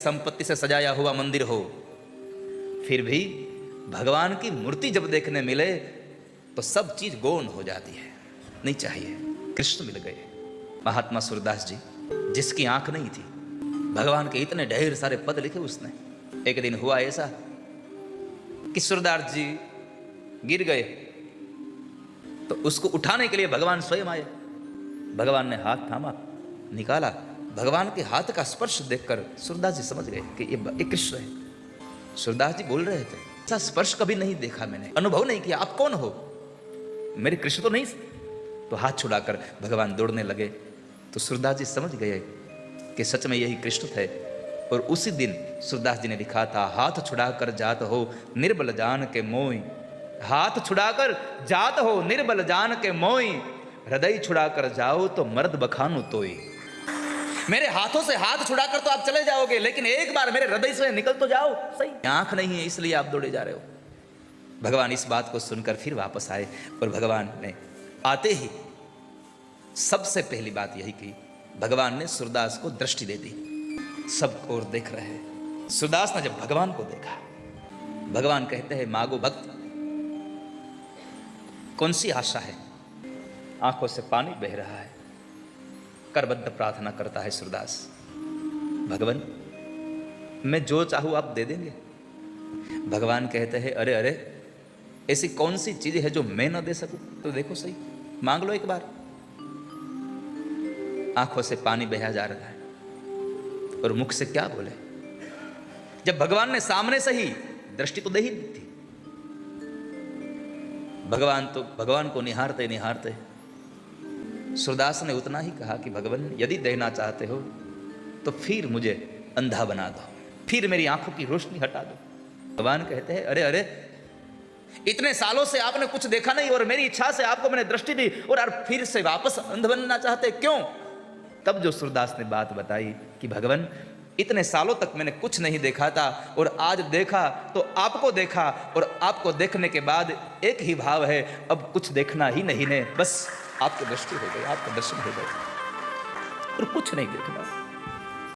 संपत्ति से सजाया हुआ मंदिर हो, फिर भी भगवान की मूर्ति जब देखने मिले तो सब चीज गौण हो जाती है, नहीं चाहिए। कृष्ण मिल गए। महात्मा सूरदास जी, जिसकी आंख नहीं थी, भगवान के इतने ढेर सारे पद लिखे उसने। एक दिन हुआ ऐसा कि सूरदास जी गिर गए, तो उसको उठाने के लिए भगवान स्वयं आए। भगवान ने हाथ थामा, निकाला। भगवान के हाथ का स्पर्श देखकर सूरदास जी समझ गए कि ये कृष्ण है। सूरदास जी बोल रहे थे, ऐसा स्पर्श कभी नहीं देखा मैंने, अनुभव नहीं किया। आप कौन हो? मेरे कृष्ण तो नहीं। तो हाथ छुड़ाकर भगवान दौड़ने लगे। तो सूरदास जी समझ गए कि सच में यही कृष्ण थे। और उसी दिन सूरदास जी ने लिखा था, हाथ छुड़ाकर जात हो निर्बल जान के मोई, हाथ छुड़ाकर जात हो निर्बल जान के मोई, हृदय छुड़ाकर जाओ तो मर्द बखानु तोई। मेरे हाथों से हाथ छुड़ाकर तो आप चले जाओगे, लेकिन एक बार मेरे हृदय से निकल तो जाओ सही। आंख नहीं है इसलिए आप दौड़े जा रहे हो। भगवान इस बात को सुनकर फिर वापस आए और भगवान ने आते ही सबसे पहली बात यही की, भगवान ने सूरदास को दृष्टि दे दी। सब और देख रहे हैं। सूरदास ने जब भगवान को देखा, भगवान कहते हैं, मांगो भक्त, कौन सी आशा है? आंखों से पानी बह रहा है। करबद्ध प्रार्थना करता है सूरदास, भगवान मैं जो चाहूं आप दे देंगे? भगवान कहते हैं, अरे अरे, ऐसी कौन सी चीज है जो मैं न दे सकूं? तो देखो सही, मांग लो एक बार। आंखों से पानी बहा जा रहा है और मुख से क्या बोले? जब भगवान ने सामने से ही दृष्टि तो दे ही दी थी। भगवान को निहारते निहारते सूरदास ने उतना ही कहा कि भगवान यदि देना चाहते हो तो फिर मुझे अंधा बना दो, फिर मेरी आंखों की रोशनी हटा दो। भगवान कहते हैं, अरे अरे, इतने सालों से आपने कुछ देखा नहीं और मेरी इच्छा से आपको मैंने दृष्टि दी और यार फिर से वापस अंध बनना चाहते, क्यों? तब जो सूरदास ने बात बताई कि भगवान इतने सालों तक मैंने कुछ नहीं देखा था और आज देखा तो आपको देखा, और आपको देखने के बाद एक ही भाव है, अब कुछ देखना ही नहीं है, बस आपकी दृष्टि हो गई, आपका दर्शन हो गया और कुछ नहीं देखना।